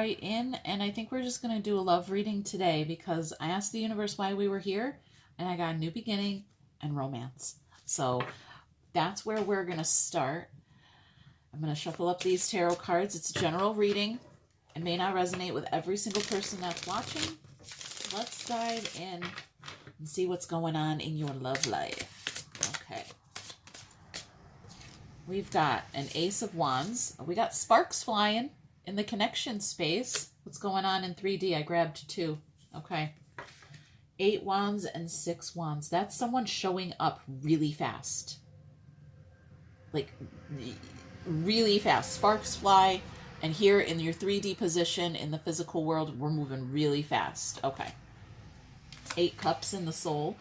right in, and I think we're just going to do a love reading today because I asked the universe why we were here, and I got a new beginning and romance. So that's where we're going to start. I'm going to shuffle up these tarot cards. It's a general reading. It may not resonate with every single person that's watching. Let's dive in and see what's going on in your love life. Okay. We've got an Ace of Wands. We got sparks flying in the connection space. What's going on in 3D? I grabbed 2. Okay. 8 Wands and 6 Wands. That's someone showing up really fast. Like, really fast. Sparks fly. And here in your 3D position in the physical world, we're moving really fast. Okay. 8 Cups in the soul.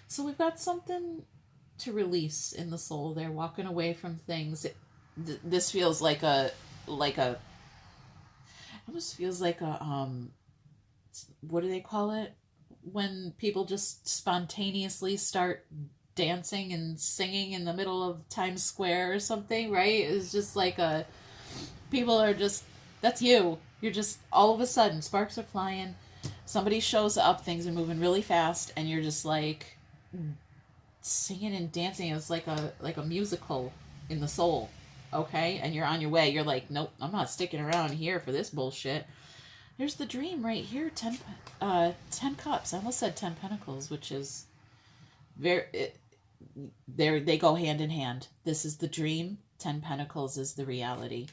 So we've got something to release in the soul. They're walking away from things. This feels like a it almost feels like a what do they call it when people just spontaneously start dancing and singing in the middle of Times Square or something, right? It's just like people are just, that's you. You're just, all of a sudden, sparks are flying, somebody shows up, things are moving really fast, and you're just like singing and dancing. It's like a musical in the soul, okay? And you're on your way. You're like, nope, I'm not sticking around here for this bullshit. Here's the dream right here. 10 Cups. I almost said 10 Pentacles, which is they go hand in hand. This is the dream. 10 Pentacles is the reality.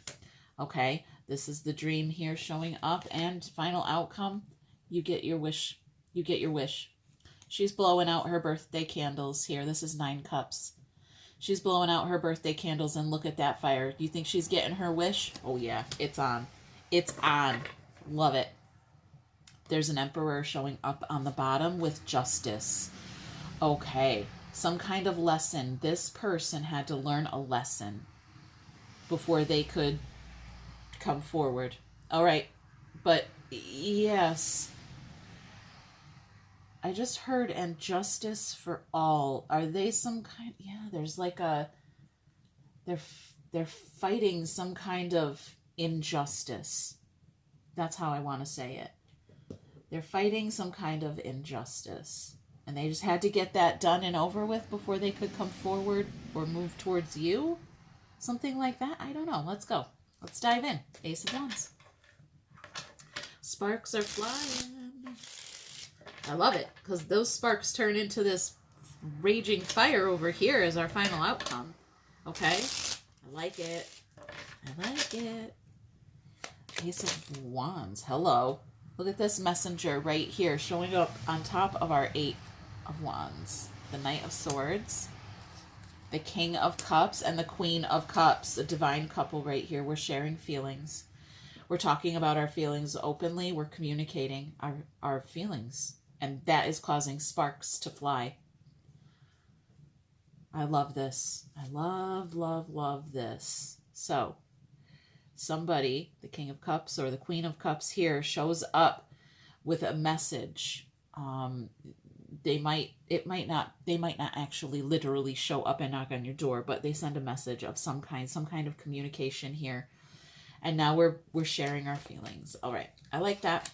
Okay, this is the dream here showing up, and final outcome, you get your wish. You get your wish. She's blowing out her birthday candles here. This is 9 Cups. She's blowing out her birthday candles, and look at that fire. Do you think she's getting her wish? Oh yeah, it's on. It's on. Love it. There's an Emperor showing up on the bottom with Justice. Okay, some kind of lesson. This person had to learn a lesson before they could come forward. All right, but yes, I just heard, and justice for all. Are they some kind? Yeah, there's like they're fighting some kind of injustice. That's how I want to say it. They're fighting some kind of injustice, and they just had to get that done and over with before they could come forward or move towards you. Something like that. I don't know. Let's go. Let's dive in. Ace of Wands. Sparks are flying. I love it, because those sparks turn into this raging fire over here as our final outcome. Okay? I like it. I like it. Ace of Wands. Hello. Look at this messenger right here showing up on top of our 8 of Wands. The Knight of Swords, the King of Cups, and the Queen of Cups. A divine couple right here. We're sharing feelings. We're talking about our feelings openly. We're communicating our feelings. And that is causing sparks to fly. I love this. I love, love, love this. So, somebody, the King of Cups or the Queen of Cups here, shows up with a message. They might not actually literally show up and knock on your door, but they send a message of some kind of communication here. And now we're sharing our feelings. All right. I like that.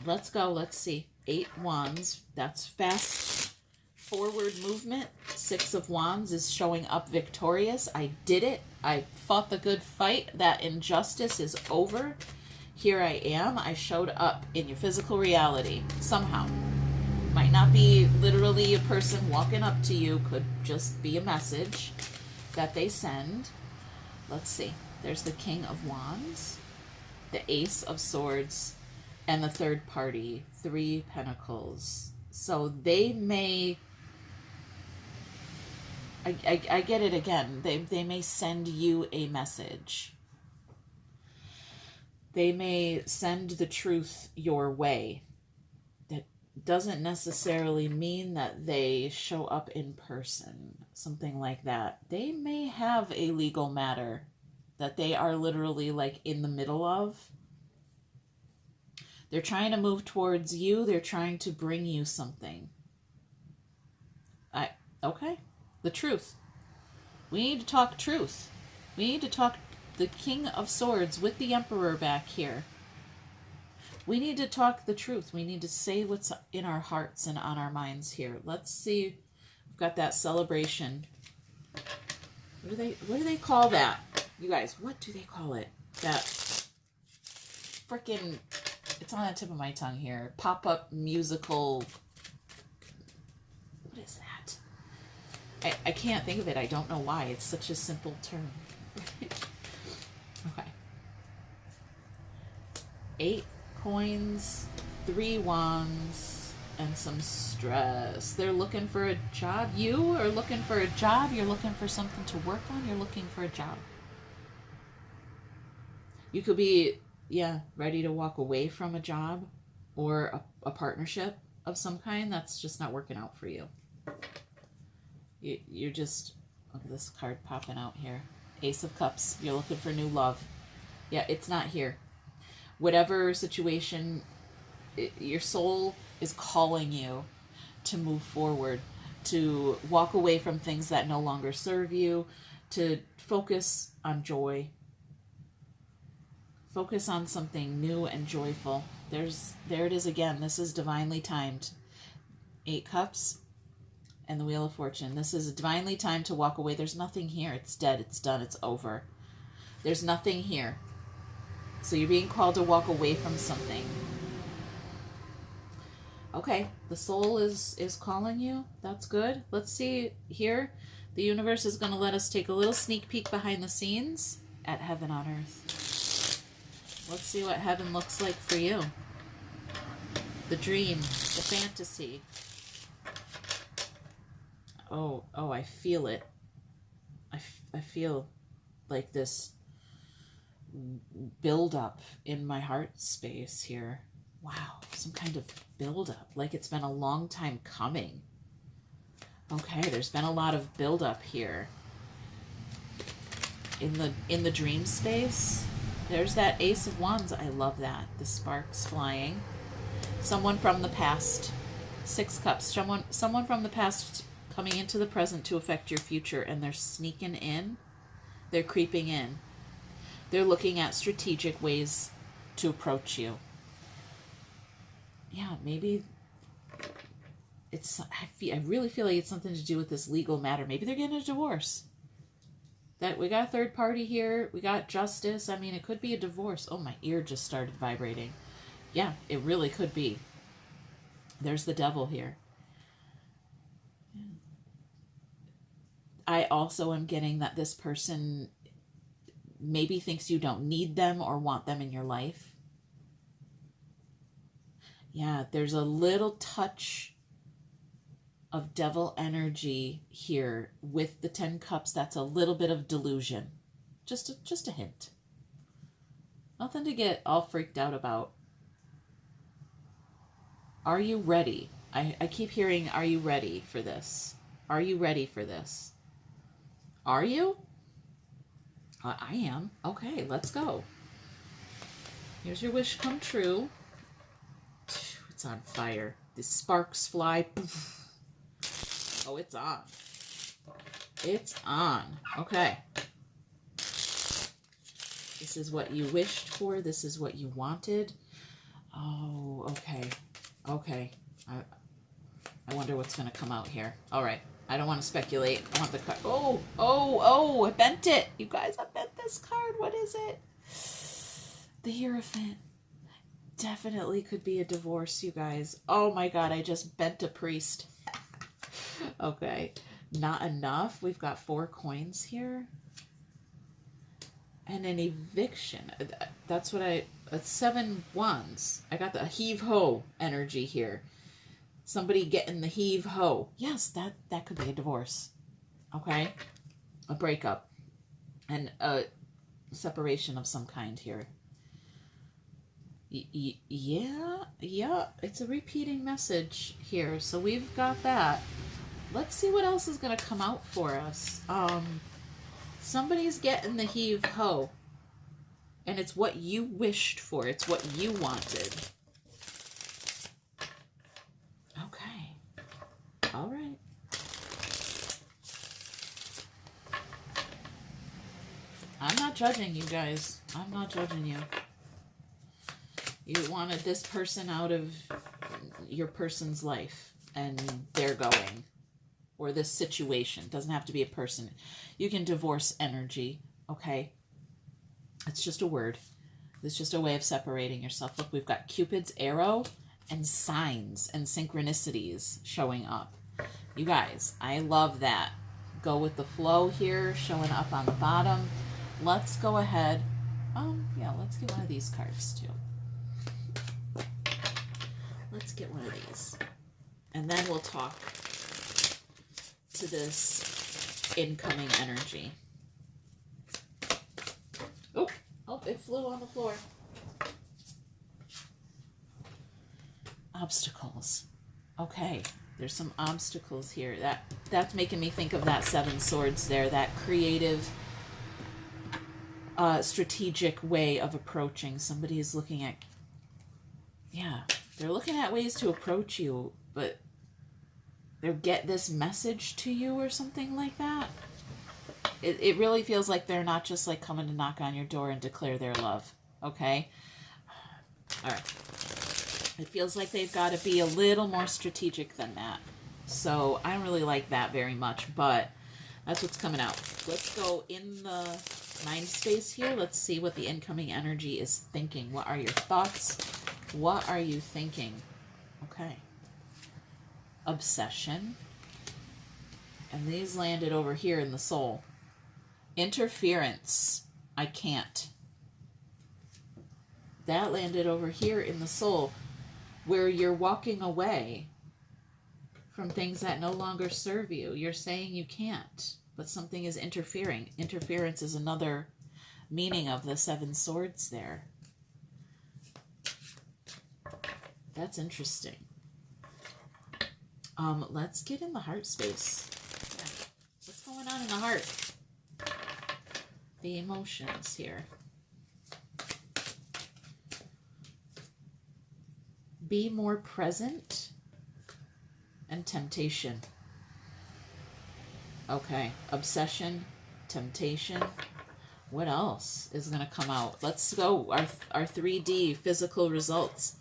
Let's go. Let's see. 8 Wands. That's fast forward movement. 6 of Wands is showing up victorious. I did it. I fought the good fight. That injustice is over. Here I am. I showed up in your physical reality somehow. Might not be literally a person walking up to you. Could just be a message that they send. Let's see. There's the King of Wands, the Ace of Swords, and the third party, 3 Pentacles. So they may, I get it again. They may send you a message. They may send the truth your way. That doesn't necessarily mean that they show up in person, something like that. They may have a legal matter that they are literally like in the middle of. They're trying to move towards you. They're trying to bring you something. Okay. The truth. We need to talk truth. We need to talk the King of Swords with the Emperor back here. We need to talk the truth. We need to say what's in our hearts and on our minds here. Let's see. We've got that celebration. What do they call that? You guys, what do they call it? That frickin', it's on the tip of my tongue here. Pop-up musical. What is that? I can't think of it. I don't know why. It's such a simple term. Okay. 8 coins, 3 wands, and some stress. They're looking for a job. You are looking for a job. You're looking for something to work on. You're looking for a job. You could be, yeah, ready to walk away from a job or a partnership of some kind that's just not working out for you. You're just, look at this card popping out here. Ace of Cups. You're looking for new love. Yeah, it's not here. Whatever situation, your soul is calling you to move forward, to walk away from things that no longer serve you, to focus on joy. Focus on something new and joyful. There it is again. This is divinely timed. 8 Cups and the Wheel of Fortune. This is divinely timed to walk away. There's nothing here. It's dead. It's done. It's over. There's nothing here. So you're being called to walk away from something. Okay, the soul is calling you. That's good. Let's see here. The universe is going to let us take a little sneak peek behind the scenes at Heaven on Earth. Let's see what heaven looks like for you. The dream, the fantasy. Oh, I feel it. I feel like this build up in my heart space here. Wow, some kind of build up, like it's been a long time coming. Okay, there's been a lot of build up here. In the dream space, there's that Ace of Wands. I love that. The sparks flying. Someone from the past. 6 Cups. Someone from the past coming into the present to affect your future, and they're sneaking in. They're creeping in. They're looking at strategic ways to approach you. Yeah, maybe it's, I really feel like it's something to do with this legal matter. Maybe they're getting a divorce. That we got a third party here. We got justice. I mean, it could be a divorce. Oh, my ear just started vibrating. Yeah, it really could be. There's the devil here. I also am getting that this person maybe thinks you don't need them or want them in your life. Yeah, there's a little touch of devil energy here with the 10 Cups. That's a little bit of delusion. Just a hint. Nothing to get all freaked out about. Are you ready? I keep hearing, are you ready for this? Are you ready for this? Are you? I am. Okay, let's go. Here's your wish come true. It's on fire. The sparks fly. Oh, it's on. It's on. Okay. This is what you wished for. This is what you wanted. Oh, okay. Okay. I wonder what's going to come out here. All right. I don't want to speculate. I want the card. Oh, I bent it. You guys, I bent this card. What is it? The Hierophant. Definitely could be a divorce, you guys. Oh my God, I just bent a priest. Okay. Not enough. We've got 4 coins here. And an eviction. That's what that's 7 wands. I got the heave-ho energy here. Somebody getting the heave-ho. Yes, that could be a divorce. Okay? A breakup. And a separation of some kind here. Yeah, it's a repeating message here. So we've got that. Let's see what else is going to come out for us. Somebody's getting the heave-ho. And it's what you wished for. It's what you wanted. Okay. All right. I'm not judging you guys. I'm not judging you. You wanted this person out of your person's life, and they're going. Or this situation. Doesn't have to be a person. You can divorce energy, okay? It's just a word. It's just a way of separating yourself. Look, we've got Cupid's arrow and signs and synchronicities showing up. You guys, I love that. Go with the flow here, showing up on the bottom. Let's go ahead. Yeah, let's get one of these cards too. Let's get one of these. And then we'll talk to this incoming energy. Oh, it flew on the floor. Obstacles. Okay, there's some obstacles here. That's making me think of that Seven Swords there, that creative, strategic way of approaching. Somebody is looking at, yeah, they're looking at ways to approach you, but they get this message to you or something like that. It really feels like they're not just like coming to knock on your door and declare their love. Okay? All right. It feels like they've got to be a little more strategic than that. So I don't really like that very much, but that's what's coming out. Let's go in the mind space here. Let's see what the incoming energy is thinking. What are your thoughts? What are you thinking? Okay. Obsession. And these landed over here in the soul. Interference. I can't. That landed over here in the soul, where you're walking away from things that no longer serve you. You're saying you can't, but something is interfering. Interference is another meaning of the Seven Swords there. That's interesting. Let's get in the heart space. What's going on in the heart? The emotions here. Be more present and temptation. Okay, obsession, temptation. What else is going to come out? Let's go. Our 3D physical results.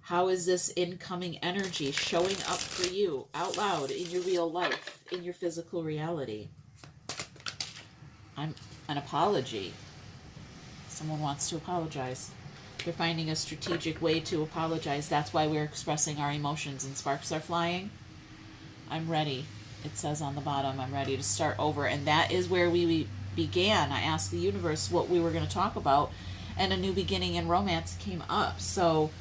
How is this incoming energy showing up for you out loud in your real life, in your physical reality? An apology. Someone wants to apologize. They're finding a strategic way to apologize. That's why we're expressing our emotions and sparks are flying. I'm ready. It says on the bottom, I'm ready to start over. And that is where we began. I asked the universe what we were going to talk about, and a new beginning in romance came up. So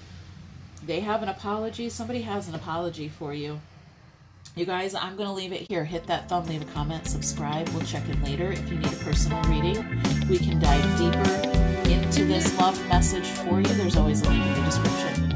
they have an apology. Somebody has an apology for you. You guys, I'm going to leave it here. Hit that thumb, leave a comment, subscribe. We'll check in later. If you need a personal reading, we can dive deeper into this love message for you. There's always a link in the description.